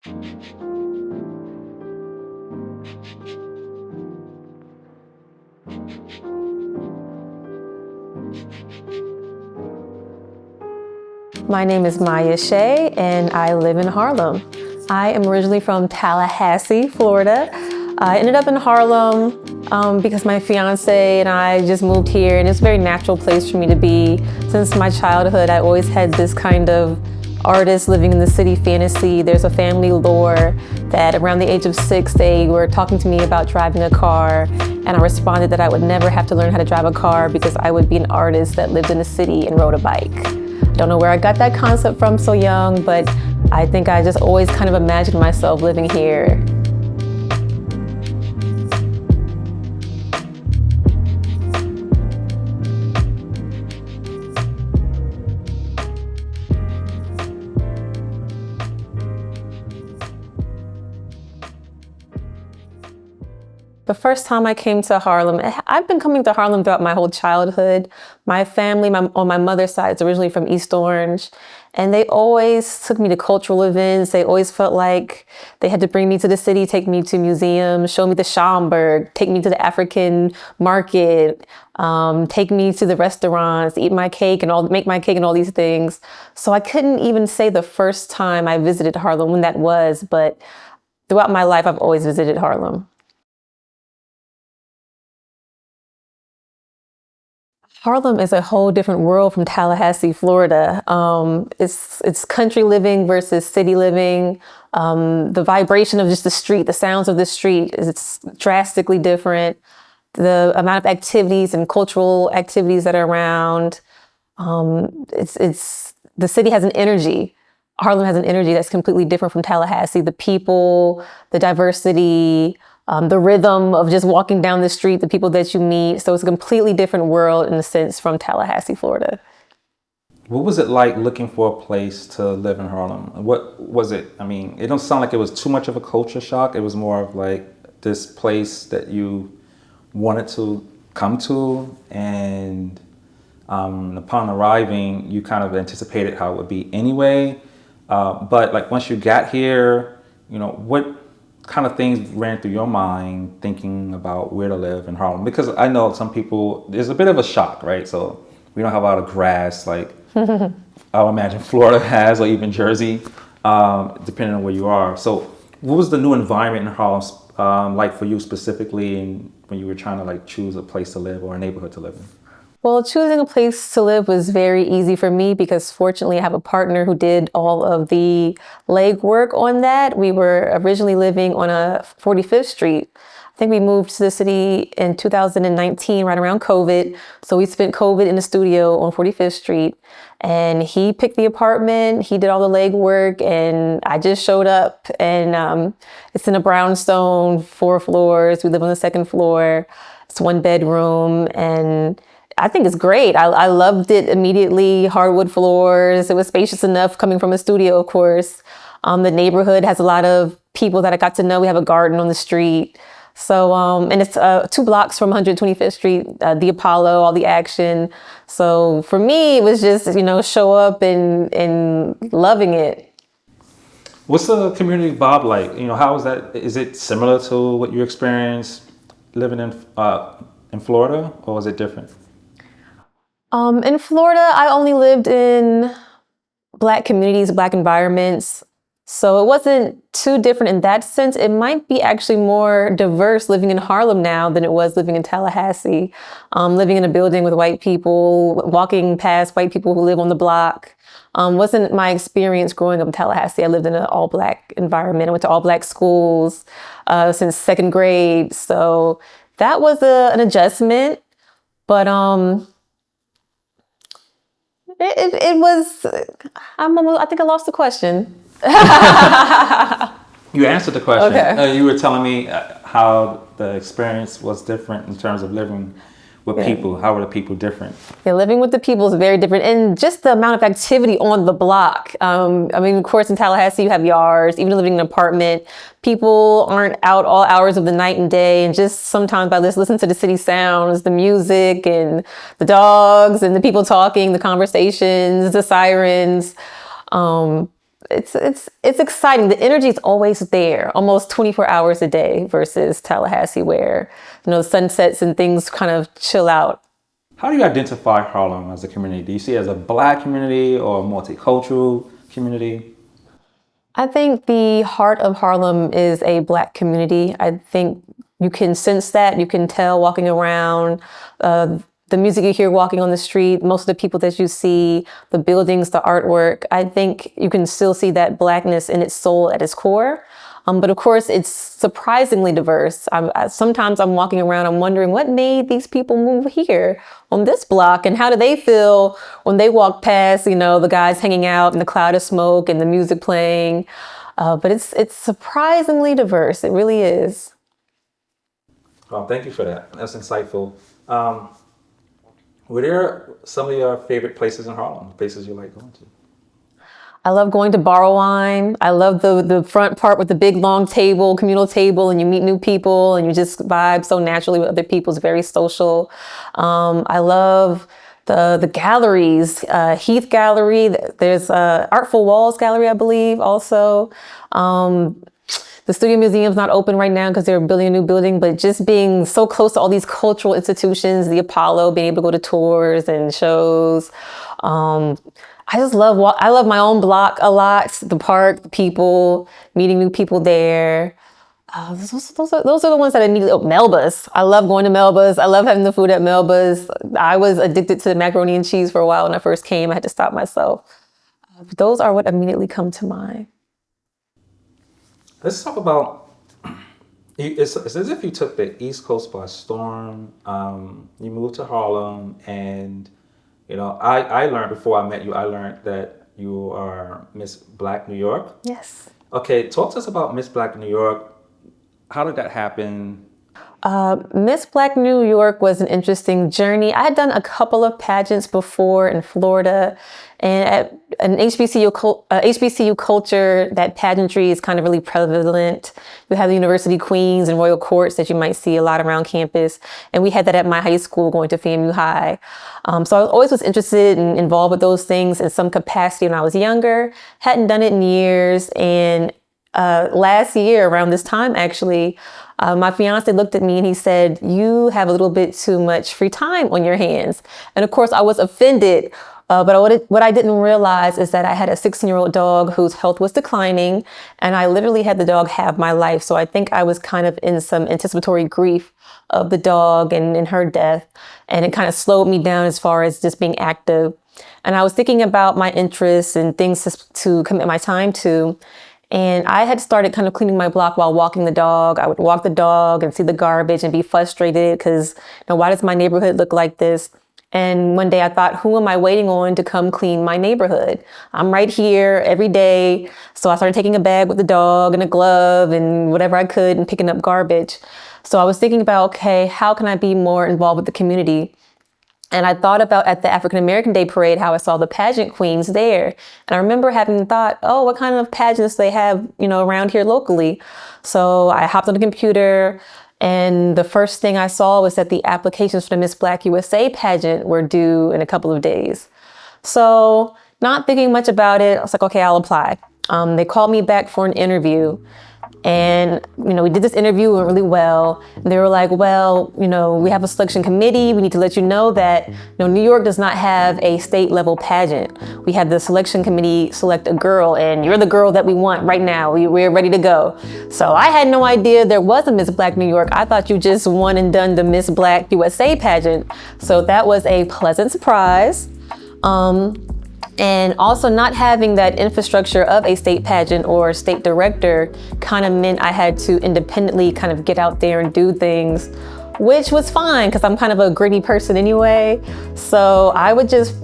My name is Shae, and I live in Harlem. I am originally from Tallahassee, Florida. I ended up in Harlem because my fiance and I just moved here, and it's a very natural place for me to be. Since my childhood, I always had this kind of artist living in the city fantasy. There's a family lore that around the age of 6, they were talking to me about driving a car, and I responded that I would never have to learn how to drive a car because I would be an artist that lived in the city and rode a bike. Don't know where I got that concept from so young, but I think I just always kind of imagined myself living here. The first time I came to Harlem, I've been coming to Harlem throughout my whole childhood. My family on my mother's side is originally from East Orange, and they always took me to cultural events. They always felt like they had to bring me to the city, take me to museums, show me the Schomburg, take me to the African market, take me to the restaurants, eat my cake and make my cake and all these things. So I couldn't even say the first time I visited Harlem when that was, but throughout my life, I've always visited Harlem. Harlem is a whole different world from Tallahassee, Florida. It's country living versus city living. The vibration of just the street, the sounds of the street, it's drastically different. The amount of activities and cultural activities that are around, it's the city has an energy. Harlem has an energy that's completely different from Tallahassee. The people, the diversity, the rhythm of just walking down the street, the people that you meet. So it's a completely different world in a sense from Tallahassee, Florida. What was it like looking for a place to live in Harlem? What was it? I mean, it don't sound like it was too much of a culture shock. It was more of like this place that you wanted to come to, and upon arriving, you kind of anticipated how it would be anyway. But like once you got here, what kind of things ran through your mind thinking about where to live in Harlem? Because I know some people, there's a bit of a shock, right? So we don't have a lot of grass like I would imagine Florida has, or even Jersey, depending on where you are. So what was the new environment in Harlem like for you specifically, and when you were trying to like choose a place to live or a neighborhood to live in? Well, choosing a place to live was very easy for me because fortunately I have a partner who did all of the legwork on that. We were originally living on 45th Street. I think we moved to the city in 2019, right around COVID. So we spent COVID in the studio on 45th Street, and he picked the apartment. He did all the legwork, and I just showed up, and it's in a brownstone, 4 floors. We live on the 2nd floor. It's 1 bedroom, and I think it's great. I loved it immediately. Hardwood floors. It was spacious enough coming from a studio, of course. The neighborhood has a lot of people that I got to know. We have a garden on the street. So, and it's 2 blocks from 125th Street, the Apollo, all the action. So for me, it was just, show up and loving it. What's the community vibe like? How is that? Is it similar to what you experienced living in Florida, or is it different? In Florida, I only lived in Black communities, Black environments. So it wasn't too different in that sense. It might be actually more diverse living in Harlem now than it was living in Tallahassee. Living in a building with white people, walking past white people who live on the block. Wasn't my experience growing up in Tallahassee. I lived in an all Black environment. I went to all Black schools since 2nd grade. So that was an adjustment. But it was, I think I lost the question. You answered the question. Okay. You were telling me how the experience was different in terms of living with people. How were the people different? Yeah, living with the people is very different. And just the amount of activity on the block. Of course, in Tallahassee, you have yards. Even living in an apartment, people aren't out all hours of the night and day. And just sometimes I listen to the city sounds, the music and the dogs and the people talking, the conversations, the sirens. it's exciting. The energy is always there, almost 24 hours a day versus Tallahassee where, sunsets and things kind of chill out. How do you identify Harlem as a community? Do you see it as a Black community or a multicultural community? I think the heart of Harlem is a Black community. I think you can sense that. You can tell walking around, the music you hear walking on the street, most of the people that you see, the buildings, the artwork. I think you can still see that Blackness in its soul at its core. But of course, it's surprisingly diverse. Sometimes I'm walking around, I'm wondering what made these people move here on this block, and how do they feel when they walk past, the guys hanging out in the cloud of smoke and the music playing. But it's surprisingly diverse. It really is. Oh, thank you for that. That's insightful. Were there some of your favorite places in Harlem, places you like going to? I love going to Borrow Wine. I love the front part with the big long table, communal table, and you meet new people and you just vibe so naturally with other people. It's very social. I love the galleries, Heath Gallery. There's Artful Walls Gallery, I believe, also. The Studio Museum's not open right now because they're building a new building, but just being so close to all these cultural institutions, the Apollo, being able to go to tours and shows. I love my own block a lot, the park, the people, meeting new people there. Those are the ones that immediately, Melba's. I love going to Melba's. I love having the food at Melba's. I was addicted to macaroni and cheese for a while when I first came. I had to stop myself. Those are what immediately come to mind. Let's talk about, it's as if you took the East Coast by storm. You moved to Harlem, and I learned before I met you, I learned that you are Miss Black New York. Yes. Okay, talk to us about Miss Black New York. How did that happen? Miss Black New York was an interesting journey. I had done a couple of pageants before in Florida, and at an HBCU culture, that pageantry is kind of really prevalent. You have the University Queens and Royal Courts that you might see a lot around campus, and we had that at my high school going to FAMU High. So I always was interested and involved with those things in some capacity when I was younger. Hadn't done it in years, and last year around this time, actually, my fiance looked at me and he said, "You have a little bit too much free time on your hands." And of course I was offended. But what I didn't realize is that I had a 16-year-old dog whose health was declining, and I literally had the dog have my life. So I think I was kind of in some anticipatory grief of the dog and in her death. And it kind of slowed me down as far as just being active. And I was thinking about my interests and things to commit my time to. And I had started kind of cleaning my block while walking the dog. I would walk the dog and see the garbage and be frustrated because, why does my neighborhood look like this? And one day I thought, who am I waiting on to come clean my neighborhood? I'm right here every day. So I started taking a bag with the dog and a glove and whatever I could and picking up garbage. So I was thinking about, okay, how can I be more involved with the community? And I thought about at the African American Day Parade, how I saw the pageant queens there. And I remember having thought, oh, what kind of pageants they have, around here locally. So I hopped on the computer, and the first thing I saw was that the applications for the Miss Black USA pageant were due in a couple of days. So not thinking much about it, I was like, okay, I'll apply. They called me back for an interview. And, we did this interview, it went really well. And they were like, well, we have a selection committee. We need to let you know that, New York does not have a state level pageant. We had the selection committee select a girl, and you're the girl that we want right now. We're ready to go. So I had no idea there was a Miss Black New York. I thought you just won and done the Miss Black USA pageant. So that was a pleasant surprise. And also not having that infrastructure of a state pageant or state director kind of meant I had to independently kind of get out there and do things, which was fine because I'm kind of a gritty person anyway. So I would just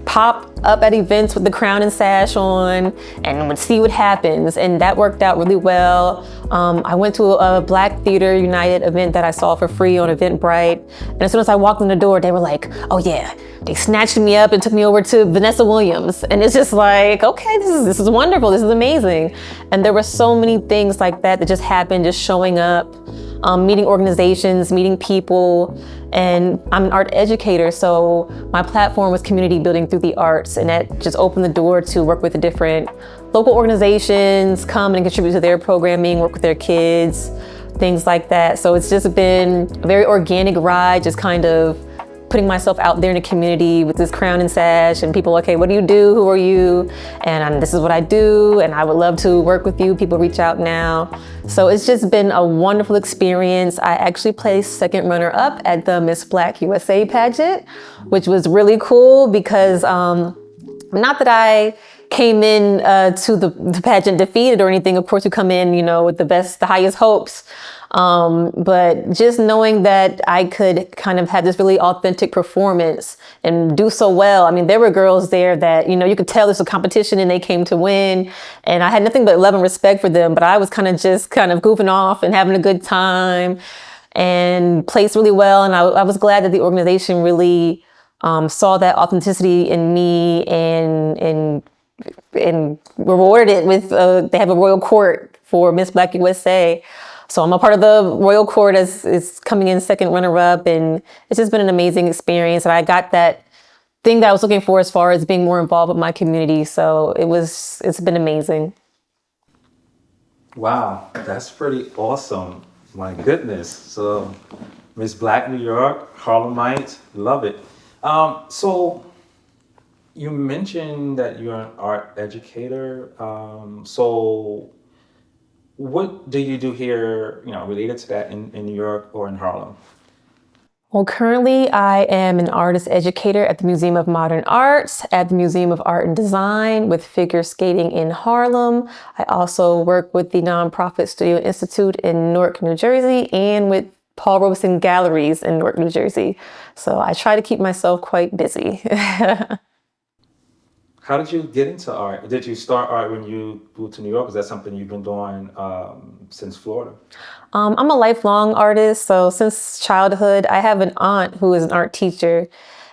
pop up at events with the crown and sash on and would see what happens. And that worked out really well. I went to a Black Theater United event that I saw for free on Eventbrite. And as soon as I walked in the door, they were like, oh yeah, they snatched me up and took me over to Vanessa Williams. And it's just like, okay, this is wonderful. This is amazing. And there were so many things like that just happened, just showing up, meeting organizations, meeting people. And I'm an art educator, so my platform was community building through the arts, and that just opened the door to work with different local organizations come and contribute to their programming, work with their kids, things like that. So it's just been a very organic ride, just kind of putting myself out there in the community with this crown and sash, and people, okay, what do you do? Who are you? And this is what I do, and I would love to work with you. People reach out now. So it's just been a wonderful experience. I actually placed second runner up at the Miss Black USA pageant, which was really cool because not that I came in to the pageant defeated or anything. Of course, you come in, with the highest hopes. But just knowing that I could kind of have this really authentic performance and do so well. I mean, there were girls there that, you could tell this was a competition and they came to win. And I had nothing but love and respect for them. But I was kind of goofing off and having a good time and placed really well. And I was glad that the organization really saw that authenticity in me and rewarded it with, they have a royal court for Miss Black USA. So I'm a part of the royal court as is coming in second runner up, and it's just been an amazing experience. And I got that thing that I was looking for as far as being more involved with my community. So it's been amazing. Wow, that's pretty awesome. My goodness. So Miss Black New York, Harlemite, love it. So you mentioned that you're an art educator. So what do you do here, related to that in New York or in Harlem? Well, currently I am an artist educator at the Museum of Modern Arts, at the Museum of Art and Design with figure skating in Harlem. I also work with the nonprofit Studio Institute in Newark, New Jersey, and with Paul Robeson Galleries in Newark, New Jersey. So I try to keep myself quite busy. How did you get into art? Did you start art when you moved to New York? Is that something you've been doing since Florida? I'm a lifelong artist. So since childhood, I have an aunt who is an art teacher.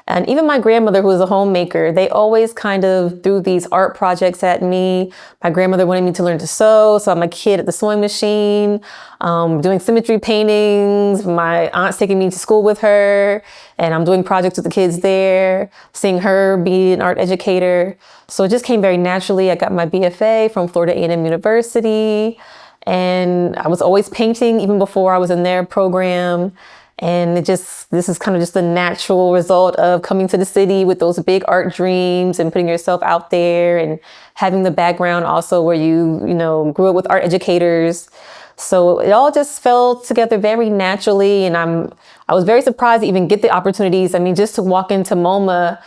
And even my grandmother, who was a homemaker, they always kind of threw these art projects at me. My grandmother wanted me to learn to sew, so I'm a kid at the sewing machine, doing symmetry paintings. My aunt's taking me to school with her, and I'm doing projects with the kids there, seeing her be an art educator. So it just came very naturally. I got my BFA from Florida A&M University, and I was always painting even before I was in their program. And this is kind of just the natural result of coming to the city with those big art dreams and putting yourself out there and having the background also where you grew up with art educators. So it all just fell together very naturally. And I was very surprised to even get the opportunities. I mean, just to walk into MoMA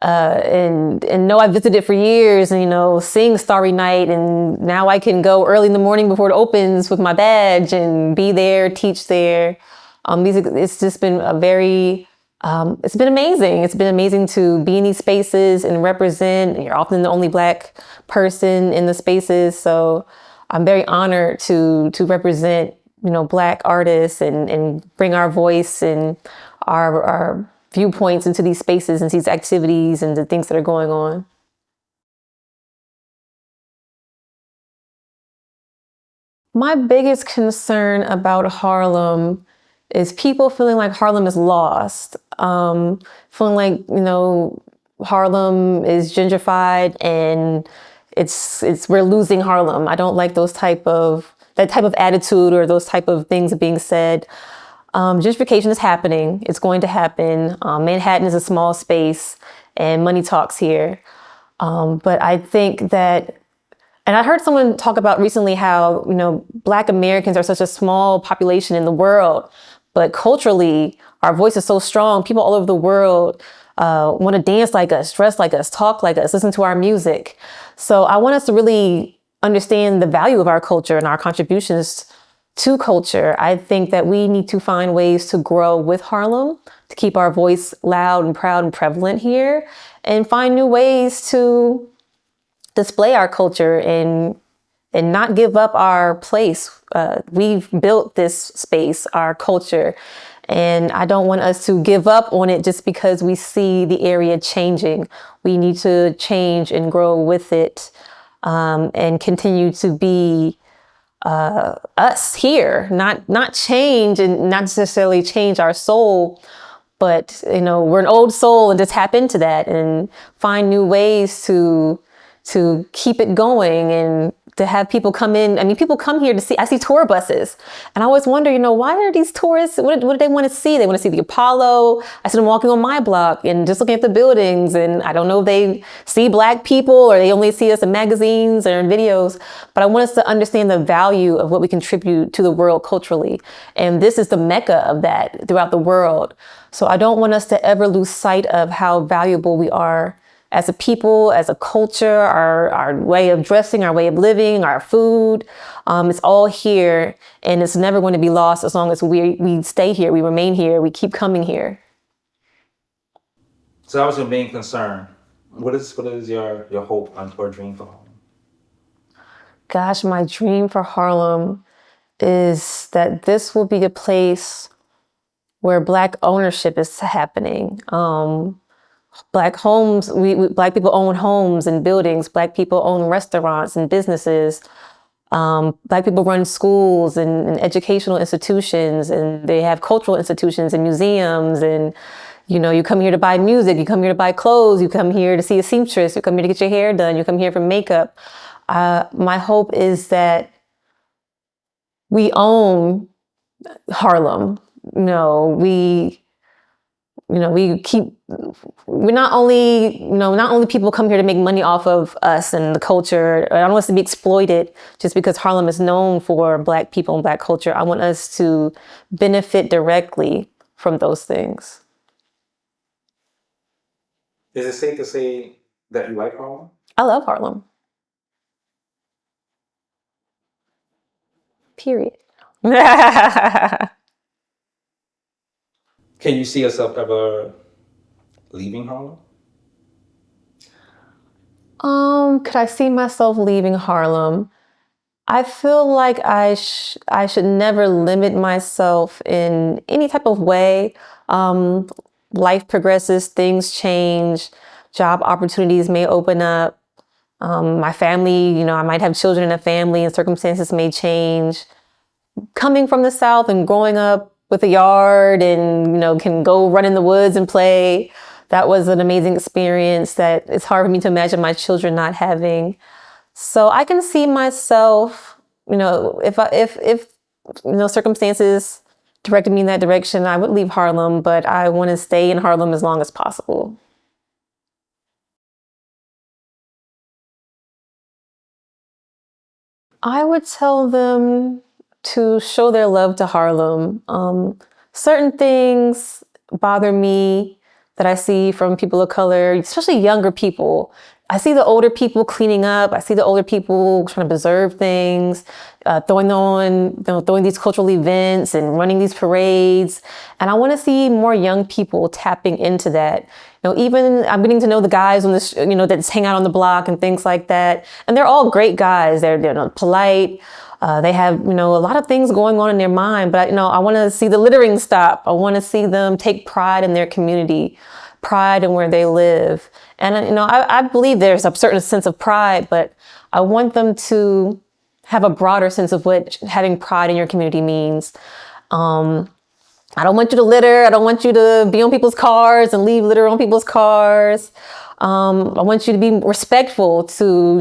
and know I visited for years and, seeing Starry Night, and now I can go early in the morning before it opens with my badge and be there, teach there. It's just been it's been amazing. It's been amazing to be in these spaces and represent. You're often the only Black person in the spaces. So I'm very honored to represent, Black artists and bring our voice and our viewpoints into these spaces and these activities and the things that are going on. My biggest concern about Harlem is people feeling like Harlem is lost, feeling like, Harlem is gentrified and we're losing Harlem. I don't like that type of attitude or those type of things being said. Gentrification is happening. It's going to happen. Manhattan is a small space and money talks here. But I think that, and I heard someone talk about recently how, Black Americans are such a small population in the world, but culturally, our voice is so strong. People all over the world want to dance like us, dress like us, talk like us, listen to our music. So I want us to really understand the value of our culture and our contributions to culture. I think that we need to find ways to grow with Harlem, to keep our voice loud and proud and prevalent here, and find new ways to display our culture and not give up our place. We've built this space, our culture, and I don't want us to give up on it just because we see the area changing. We need to change and grow with it, and continue to be us here, not change and not necessarily change our soul, but we're an old soul and to tap into that and find new ways to to keep it going and to have people come in. I mean, people come here to see, I see tour buses. And I always wonder, why are these tourists, what do they want to see? They want to see the Apollo. I see them walking on my block and just looking at the buildings. And I don't know if they see Black people or they only see us in magazines or in videos. But I want us to understand the value of what we contribute to the world culturally. And this is the mecca of that throughout the world. So I don't want us to ever lose sight of how valuable we are as a people, as a culture, our way of dressing, our way of living, our food. It's all here, and it's never going to be lost as long as we stay here, we remain here, we keep coming here. So that was your main concern. What is your hope or dream for home? Gosh, my dream for Harlem is that this will be a place where Black ownership is happening. Black homes, Black people own homes and buildings. Black people own restaurants and businesses. Black people run schools and educational institutions, and they have cultural institutions and museums. And, you come here to buy music, you come here to buy clothes, you come here to see a seamstress, you come here to get your hair done, you come here for makeup. My hope is that we own Harlem. We're not only people come here to make money off of us and the culture. I don't want us to be exploited just because Harlem is known for Black people and Black culture. I want us to benefit directly from those things. Is it safe to say that you like Harlem? I love Harlem. Period. Can you see yourself ever leaving Harlem? Could I see myself leaving Harlem? I feel like I should never limit myself in any type of way. Life progresses, things change, job opportunities may open up. My family, I might have children in a family and circumstances may change. Coming from the South and growing up with a yard and, can go run in the woods and play. That was an amazing experience that it's hard for me to imagine my children not having. So I can see myself, if circumstances directed me in that direction, I would leave Harlem, but I want to stay in Harlem as long as possible. I would tell them to show their love to Harlem. Certain things bother me that I see from people of color, especially younger people. I see the older people cleaning up. I see the older people trying to preserve things, throwing these cultural events and running these parades. And I want to see more young people tapping into that. Even I'm getting to know the guys on this, that just hang out on the block and things like that. And they're all great guys. They're polite. They have, a lot of things going on in their mind, but I want to see the littering stop. I want to see them take pride in their community, pride in where they live. And, I believe there's a certain sense of pride, but I want them to have a broader sense of what having pride in your community means. I don't want you to litter. I don't want you to be on people's cars and leave litter on people's cars. I want you to be respectful to,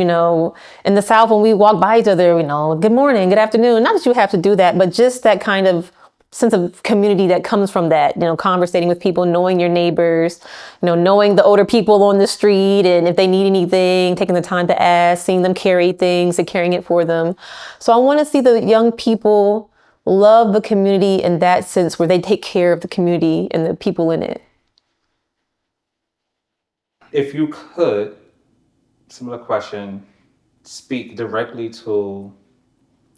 in the South, when we walk by each other, good morning, good afternoon. Not that you have to do that, but just that kind of sense of community that comes from that, conversating with people, knowing your neighbors, knowing the older people on the street and if they need anything, taking the time to ask, seeing them carry things and carrying it for them. So I want to see the young people love the community in that sense where they take care of the community and the people in it. If you could, similar question, speak directly to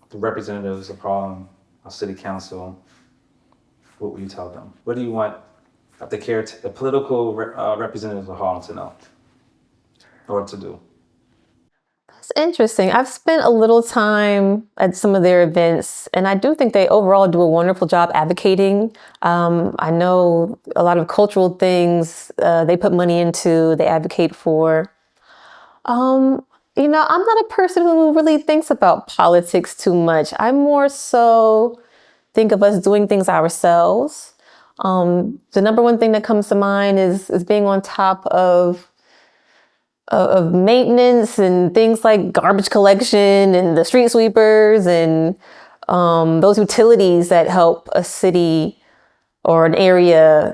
the representatives of Harlem, our city council, what would you tell them? What do you want the political representatives of Harlem to know or to do? It's interesting. I've spent a little time at some of their events, and I do think they overall do a wonderful job advocating. I know a lot of cultural things they put money into, they advocate for. I'm not a person who really thinks about politics too much. I more so think of us doing things ourselves. The number one thing that comes to mind is being on top of of maintenance and things like garbage collection and the street sweepers and those utilities that help a city or an area,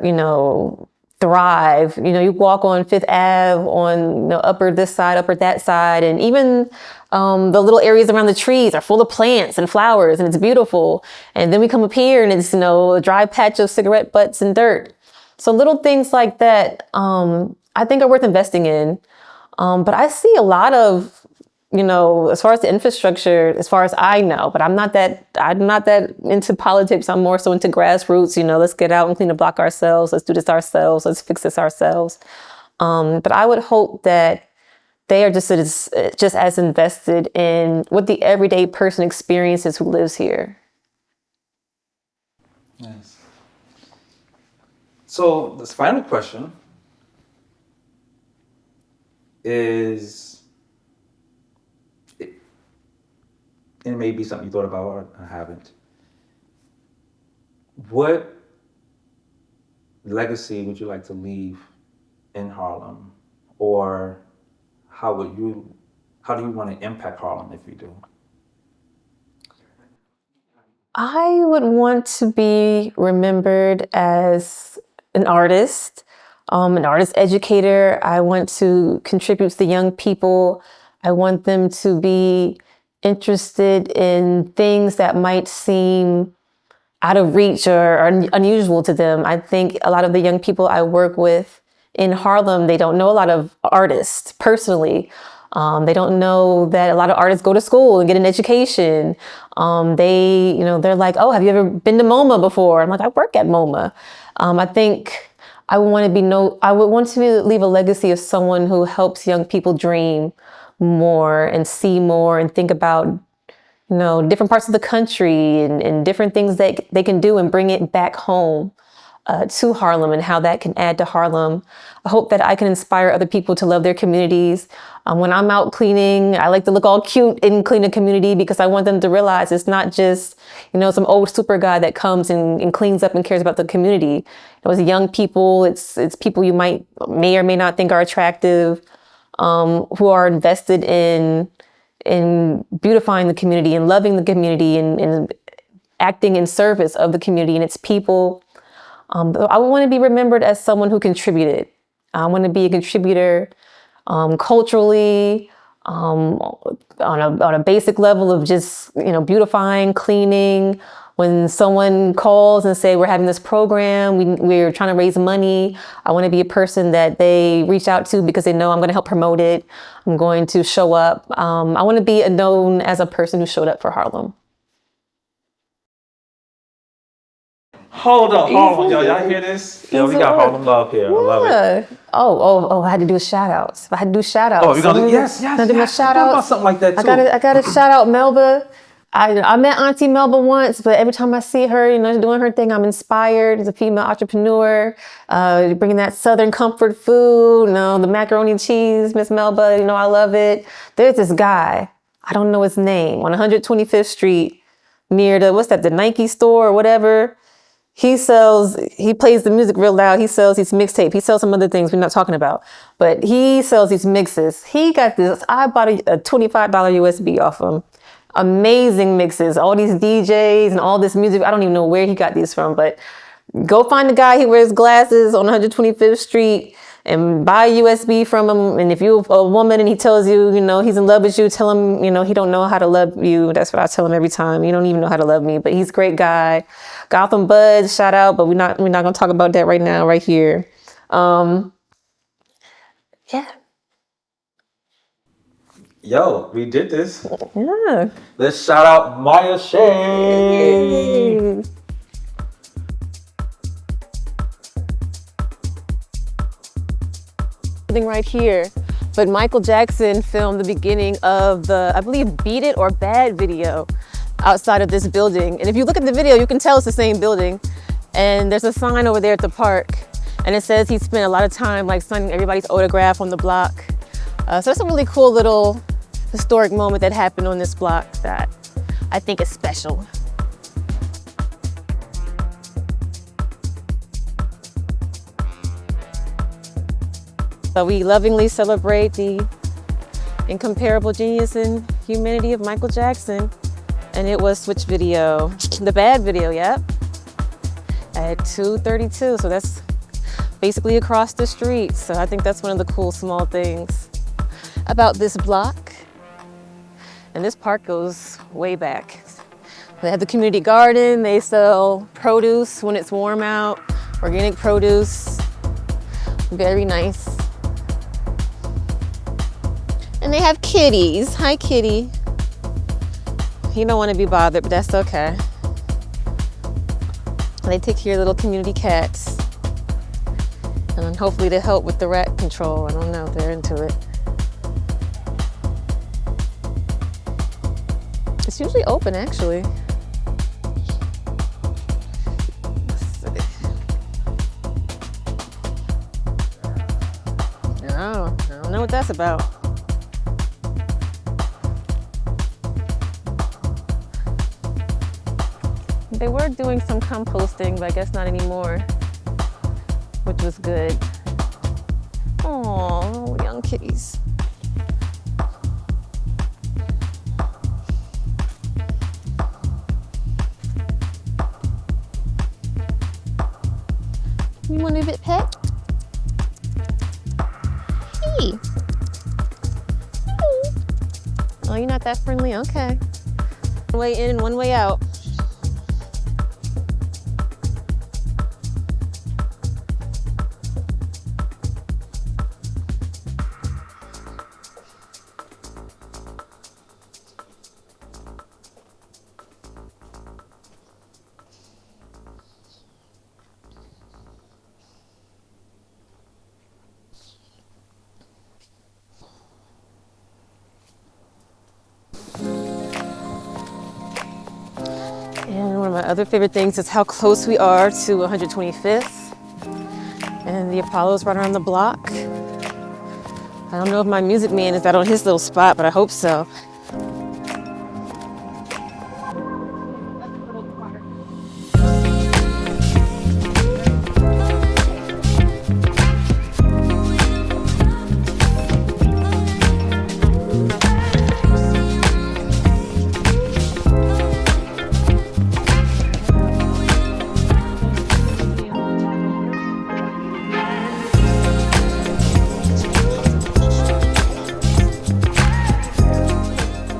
thrive. You walk on Fifth Ave, on upper this side, upper that side, and even the little areas around the trees are full of plants and flowers, and it's beautiful. And then we come up here, and it's a dry patch of cigarette butts and dirt. So little things like that, I think are worth investing in. But I see a lot of, as far as the infrastructure, as far as I know, but I'm not that into politics. I'm more so into grassroots, let's get out and clean the block ourselves. Let's do this ourselves. Let's fix this ourselves. But I would hope that they are just as invested in what the everyday person experiences who lives here. Yes. So this final question is, and it may be something you thought about or haven't. What legacy would you like to leave in Harlem, or how do you want to impact Harlem if you do? I would want to be remembered as an artist educator. I want to contribute to the young people. I want them to be interested in things that might seem out of reach or unusual to them. I think a lot of the young people I work with in Harlem, they don't know a lot of artists personally. They don't know that a lot of artists go to school and get an education. They're like, oh, have you ever been to MoMA before? I'm like, I work at MoMA. I think I would want to leave a legacy of someone who helps young people dream more and see more and think about, different parts of the country and different things that they can do and bring it back home to Harlem and how that can add to Harlem. I hope that I can inspire other people to love their communities. When I'm out cleaning, I like to look all cute and clean a community because I want them to realize it's not just, some old super guy that comes and cleans up and cares about the community. It's young people, it's people you may or may not think are attractive, who are invested in beautifying the community and loving the community and acting in service of the community and its people. I want to be remembered as someone who contributed. I want to be a contributor culturally, on a basic level of just, beautifying, cleaning. When someone calls and say, we're having this program, we're trying to raise money, I want to be a person that they reach out to because they know I'm going to help promote it. I'm going to show up. I want to be known as a person who showed up for Harlem. Hold on, y'all hear this? Yo, we got Harlem love here. I love it. Oh, I had to do shout outs. Oh, you're gonna yes. Can I do my shout outs? About something like that too. I gotta shout out Melba. I met Auntie Melba once, but every time I see her, doing her thing, I'm inspired. As a female entrepreneur, bringing that Southern comfort food, the macaroni and cheese, Miss Melba, I love it. There's this guy, I don't know his name, on 125th Street near the Nike store or whatever. He plays the music real loud. He sells these mixtapes. He sells some other things we're not talking about, but he sells these mixes. He got this, I bought a $25 USB off him. Amazing mixes, all these DJs and all this music. I don't even know where he got these from, but go find the guy. He wears glasses on 125th Street and buy a USB from him. And if you're a woman and he tells you, he's in love with you, tell him, he don't know how to love you. That's what I tell him every time. You don't even know how to love me, but he's a great guy. Gotham Buds, shout out, but we're not going to talk about that right now, right here. Yeah. Yo, we did this. Yeah. Let's shout out Maya Shae. Right here, but Michael Jackson filmed the beginning of the, I believe, Beat It or Bad video outside of this building. And if you look at the video, you can tell it's the same building. And there's a sign over there at the park, and it says he spent a lot of time signing everybody's autograph on the block. So it's a really cool little historic moment that happened on this block that I think is special. So we lovingly celebrate the incomparable genius and humanity of Michael Jackson. And it was Switch video, the bad video, yep. At 232, so that's basically across the street. So I think that's one of the cool small things about this block. And this park goes way back. They have the community garden, they sell produce when it's warm out, organic produce, very nice. And they have kitties. Hi, kitty. You don't want to be bothered, but that's okay. They take care of little community cats. And then hopefully they help with the rat control. I don't know, they're into it. It's usually open, actually. No, I don't know what that's about. They were doing some composting, but I guess not anymore, which was good. Oh, young kitties. You want a bit pet? Hey. Oh, you're not that friendly? Okay. One way in and one way out. And one of my other favorite things is how close we are to 125th. And the Apollo's right around the block. I don't know if my music man is out on his little spot, but I hope so.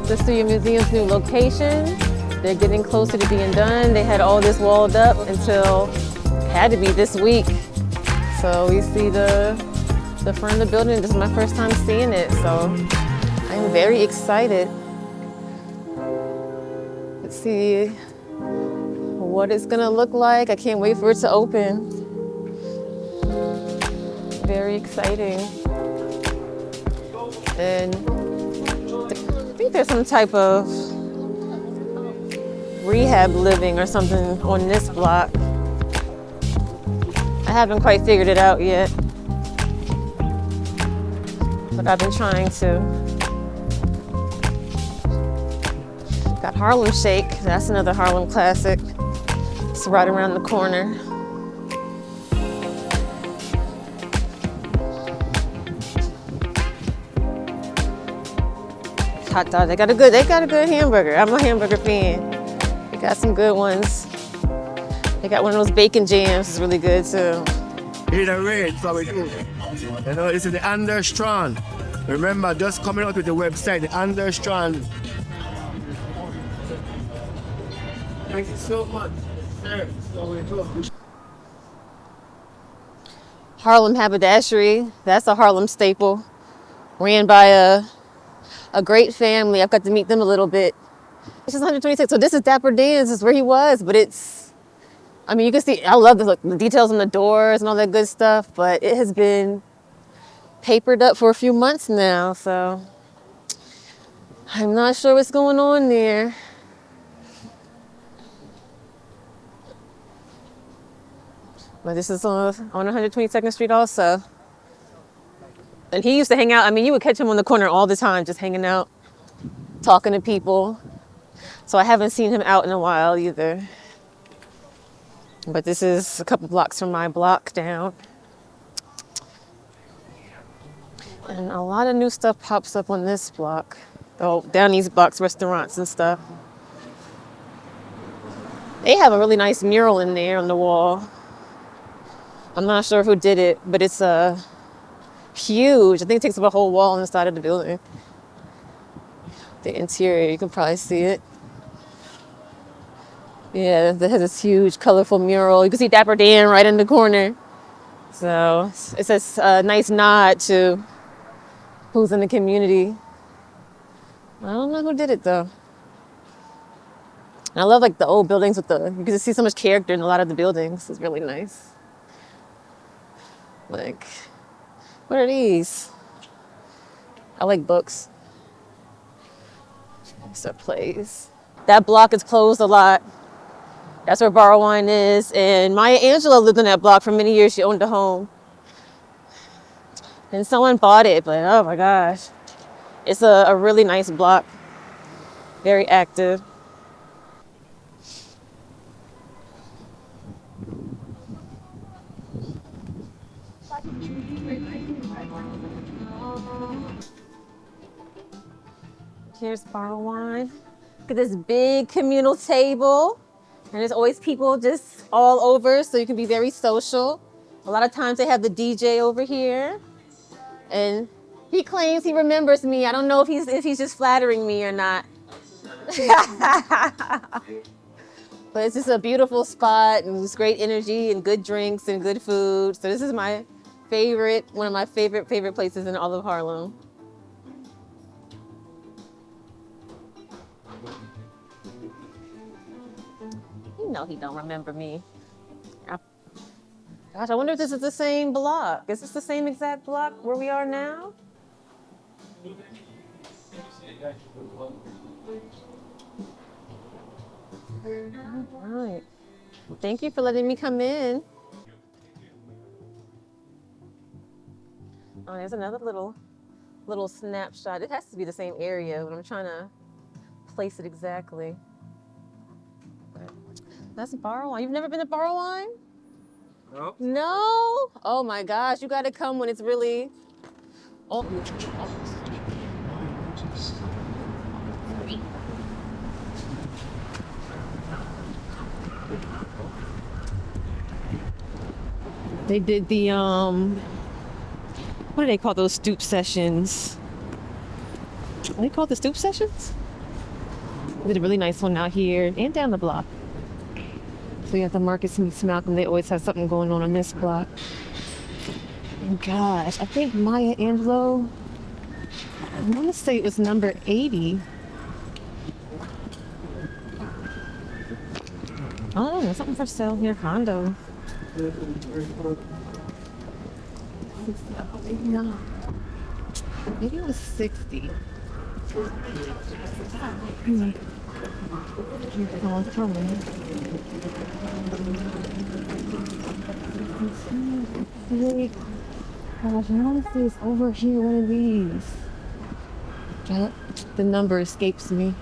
The Studio Museum's new location. They're getting closer to being done. They had all this walled up until it had to be this week. So we see the front of the building. This is my first time seeing it, so I'm very excited. Let's see what it's gonna look like. I can't wait for it to open. Very exciting. And I think there's some type of rehab living or something on this block. I haven't quite figured it out yet, but I've been trying to. Got Harlem Shake, that's another Harlem classic. It's right around the corner. Hot dog, they got a good hamburger. I'm a hamburger fan. They got some good ones. They got one of those bacon jams, it's really good too. In a raid, so we do. You know, it's the Understrand. Remember, just coming out with the website, the Understrand. Thank you so much. So we do. Harlem Haberdashery, that's a Harlem staple. Ran by a great family. I've got to meet them a little bit. It's just 126, so this is Dapper Dan's, is where he was, but it's, I mean, you can see, I love the details on the doors and all that good stuff, but it has been papered up for a few months now, so I'm not sure what's going on there. But this is on 122nd Street also. And he used to hang out, I mean, you would catch him on the corner all the time, just hanging out, talking to people. So I haven't seen him out in a while either. But this is a couple blocks from my block down. And a lot of new stuff pops up on this block. Oh, down these blocks, restaurants and stuff. They have a really nice mural in there on the wall. I'm not sure who did it, but it's huge. I think it takes up a whole wall on the side of the building. The interior, you can probably see it. Yeah, it has this huge, colorful mural. You can see Dapper Dan right in the corner. So it's a nice nod to who's in the community. I don't know who did it though. And I love like the old buildings with you can see so much character in a lot of the buildings. It's really nice. Like, what are these? I like books. So plays. That block is closed a lot. That's where Borrow Wine is. And Maya Angelou lived in that block for many years. She owned a home. And someone bought it, but oh my gosh. It's a really nice block. Very active. Here's Borrow Wine. Look at this big communal table. And there's always people just all over, so you can be very social. A lot of times they have the DJ over here. And he claims he remembers me. I don't know if he's just flattering me or not. But it's just a beautiful spot and it's great energy and good drinks and good food. So this is my favorite, one of my favorite places in all of Harlem. You know he don't remember me. Gosh, I wonder if this is the same block. Is this the same exact block where we are now? All right. Well, thank you for letting me come in. Oh, there's another little snapshot. It has to be the same area, but I'm trying to place it exactly. But that's Borrow Wine. You've never been to Borrow Wine? No. No? Oh my gosh, you gotta come when it's really... Oh. They did the, what do they call those stoop sessions? What do they call the stoop sessions? They did a really nice one out here and down the block. So you have the Marcus meets Malcolm. They always have something going on this block. And gosh, I think Maya Angelou, I want to say it was number 80. Oh, there's something for sale here, condo. No, maybe it was 60. Gosh, I want to see it's over here, one of these. The number escapes me.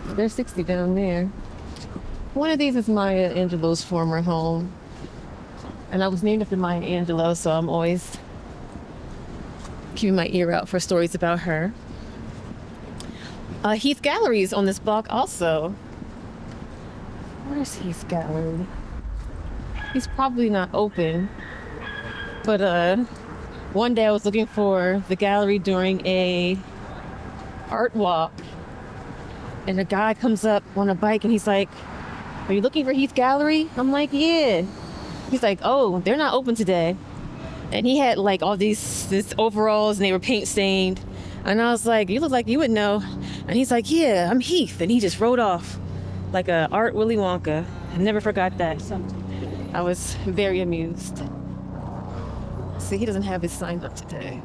There's 60 down there. One of these is Maya Angelou's former home. And I was named after Maya Angelou, so I'm always keeping my ear out for stories about her. Heath Gallery is on this block also. Where's Heath Gallery? He's probably not open. But one day I was looking for the gallery during a art walk. And a guy comes up on a bike and he's like, "Are you looking for Heath Gallery?" I'm like, "Yeah." He's like, "Oh, they're not open today." And he had like all these overalls and they were paint stained. And I was like, "You look like you would know." And he's like, "Yeah, I'm Heath." And he just rode off like a Art Willy Wonka. I never forgot that. I was very amused. See, he doesn't have his sign up today.